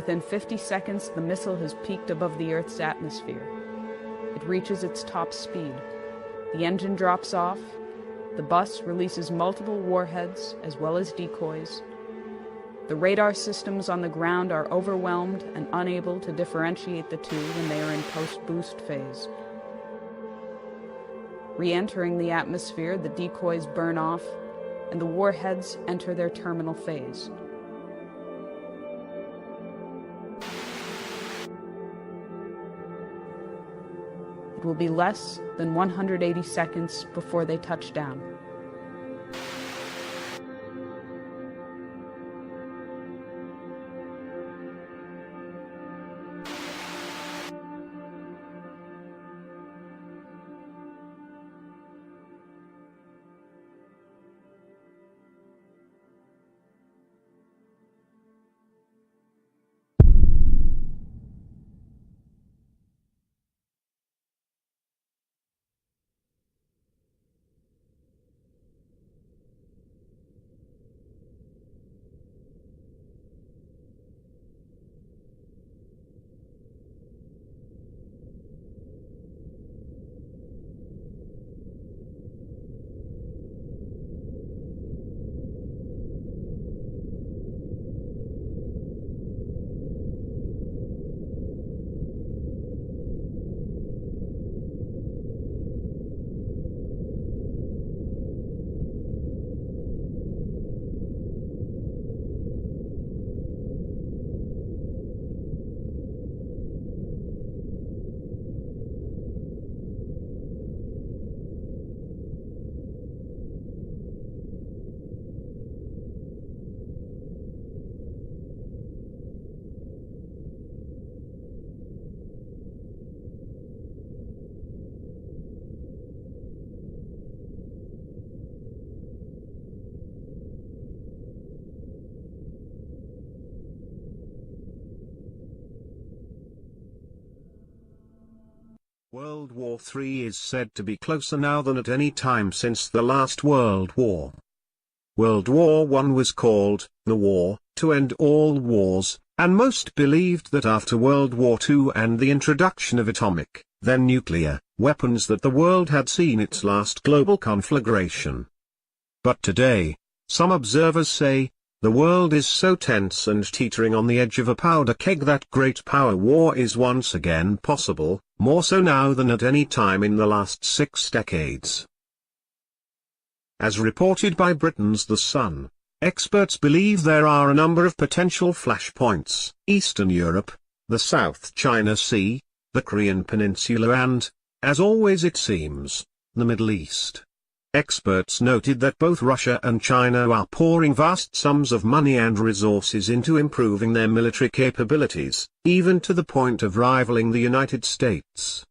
within 50 seconds, the missile has peaked above the Earth's atmosphere. It reaches its top speed. The engine drops off. The bus releases multiple warheads as well as decoys. The radar systems on the ground are overwhelmed and unable to differentiate the two when they are in post-boost phase. Re-entering the atmosphere, the decoys burn off, and the warheads enter their terminal phase. It will be less than 180 seconds before they touch down. World War III is said to be closer now than at any time since the last World War. World War I was called the war to end all wars, and most believed that after World War II and the introduction of atomic, then nuclear, weapons that the world had seen its last global conflagration. But today, some observers say, the world is so tense and teetering on the edge of a powder keg that great power war is once again possible, more so now than at any time in the last 6 decades. As reported by Britain's The Sun, experts believe there are a number of potential flashpoints: Eastern Europe, the South China Sea, the Korean Peninsula and, as always it seems, the Middle East. Experts noted that both Russia and China are pouring vast sums of money and resources into improving their military capabilities, even to the point of rivaling the United States.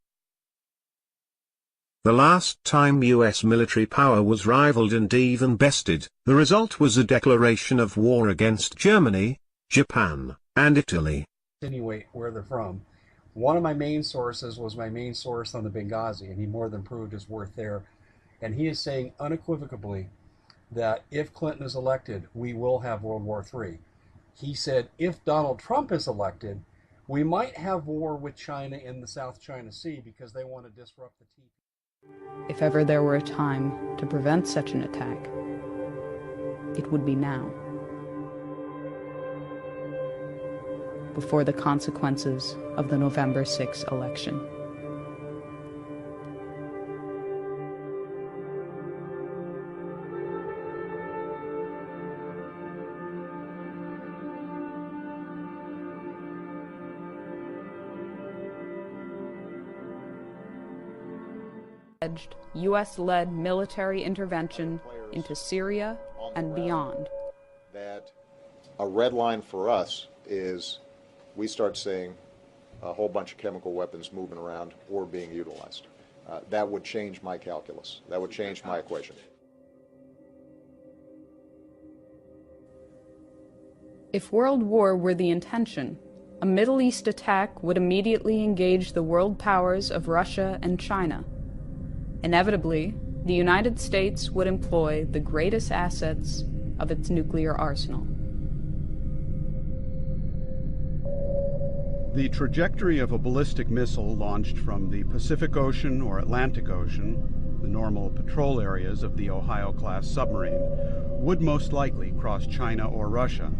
The last time US military power was rivaled and even bested, the result was a declaration of war against Germany, Japan, and Italy. Insinuate where they're from. One of my main sources was my main source on the Benghazi, and he more than proved his worth there. And he is saying unequivocally that if Clinton is elected, we will have World War III. He said if Donald Trump is elected, we might have war with China in the South China Sea because they want to disrupt the TP. If ever there were a time to prevent such an attack, it would be now, before the consequences of the November 6 election. U.S.-led military intervention into Syria and beyond. That a red line for us is we start seeing a whole bunch of chemical weapons moving around or being utilized. That would change my calculus. That would change my equation. If world war were the intention, a Middle East attack would immediately engage the world powers of Russia and China. Inevitably, the United States would employ the greatest assets of its nuclear arsenal. The trajectory of a ballistic missile launched from the Pacific Ocean or Atlantic Ocean, the normal patrol areas of the Ohio-class submarine, would most likely cross China or Russia,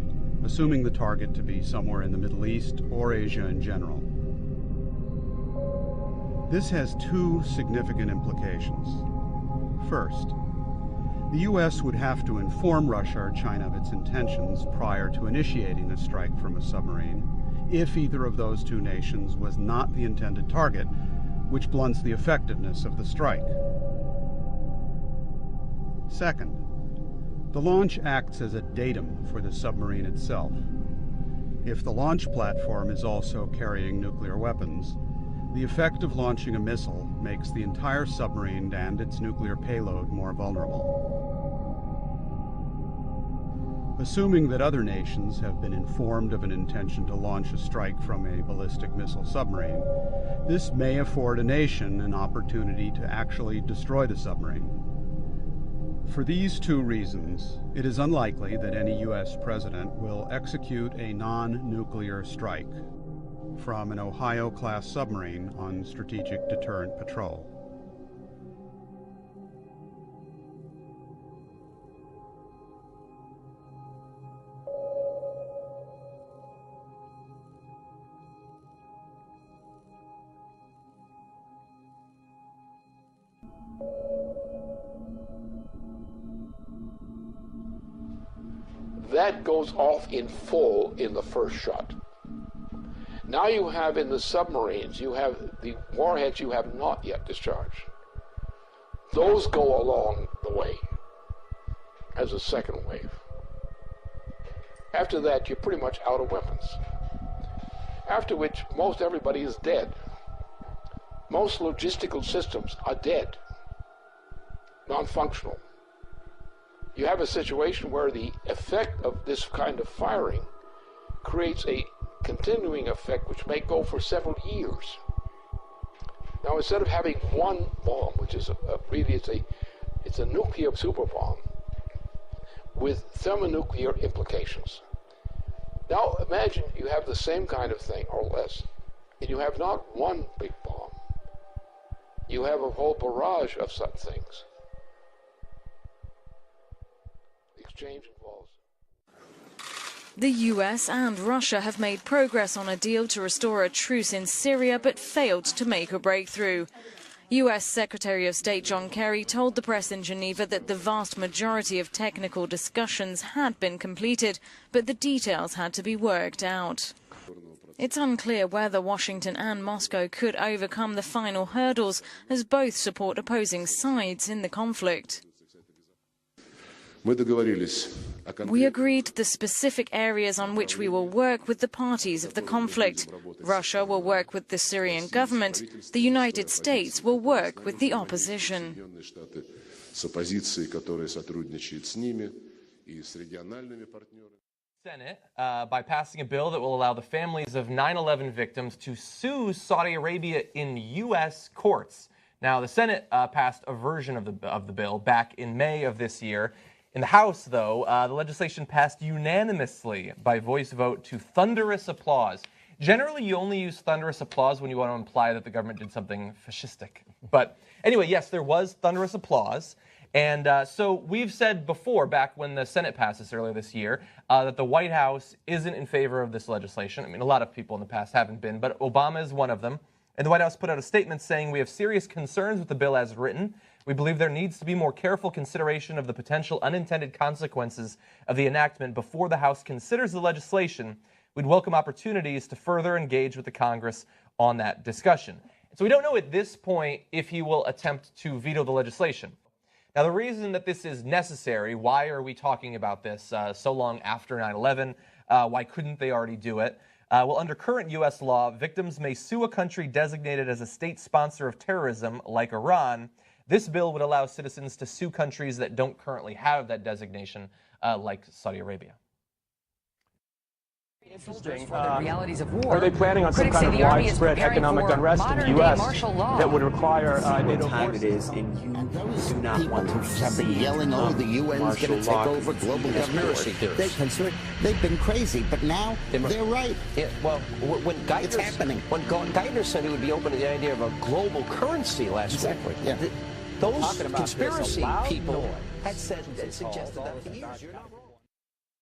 assuming the target to be somewhere in the Middle East or Asia in general. This has two significant implications. First, the U.S. would have to inform Russia or China of its intentions prior to initiating a strike from a submarine, if either of those two nations was not the intended target, which blunts the effectiveness of the strike. Second, the launch acts as a datum for the submarine itself. If the launch platform is also carrying nuclear weapons, the effect of launching a missile makes the entire submarine and its nuclear payload more vulnerable. Assuming that other nations have been informed of an intention to launch a strike from a ballistic missile submarine, this may afford a nation an opportunity to actually destroy the submarine. For these two reasons, it is unlikely that any U.S. president will execute a non-nuclear strike from an Ohio-class submarine on strategic deterrent patrol. That goes off in full in the first shot. Now you have in the submarines, you have the warheads you have not yet discharged. Those go along the way as a second wave. After that, you're pretty much out of weapons. After which, most everybody is dead. Most logistical systems are dead, non-functional. You have a situation where the effect of this kind of firing creates a continuing effect which may go for several years. Now, instead of having one bomb, which is it's a nuclear super bomb with thermonuclear implications. Now, imagine you have the same kind of thing or less, and you have not one big bomb. You have a whole barrage of such things. Exchange involves. The US and Russia have made progress on a deal to restore a truce in Syria but failed to make a breakthrough. US Secretary of State John Kerry told the press in Geneva that the vast majority of technical discussions had been completed, but the details had to be worked out. It's unclear whether Washington and Moscow could overcome the final hurdles, as both support opposing sides in the conflict. We agreed the specific areas on which we will work with the parties of the conflict. Russia will work with the Syrian government. The United States will work with the opposition. Senate by passing a bill that will allow the families of 9/11 victims to sue Saudi Arabia in U.S. courts. Now, the Senate passed a version of the bill back in May of this year. In the House, though, the legislation passed unanimously by voice vote to thunderous applause. Generally, you only use thunderous applause when you want to imply that the government did something fascistic. But anyway, yes, there was thunderous applause. And so we've said before, back when the Senate passed this earlier this year, that the White House isn't in favor of this legislation. I mean, a lot of people in the past haven't been, but Obama is one of them. And the White House put out a statement saying, "We have serious concerns with the bill as written. We believe there needs to be more careful consideration of the potential unintended consequences of the enactment before the House considers the legislation. We'd welcome opportunities to further engage with the Congress on that discussion." So we don't know at this point if he will attempt to veto the legislation. Now, the reason that this is necessary, why are we talking about this so long after 9/11? Why couldn't they already do it? Well, under current U.S. law, victims may sue a country designated as a state sponsor of terrorism, like Iran. This bill would allow citizens to sue countries that don't currently have that designation, like Saudi Arabia. Interesting. The realities of war. Are they planning on some kind of widespread economic unrest in the U.S. that would require NATO forces? It is, and you do not want to have been yelling, "Oh, the UN's going to take over global conspiracy theories." They've been crazy, but now they're right. Yeah, well, when Geithner said he would be open to the idea of a global currency last week, those conspiracy people had suggested that for years. You're not wrong.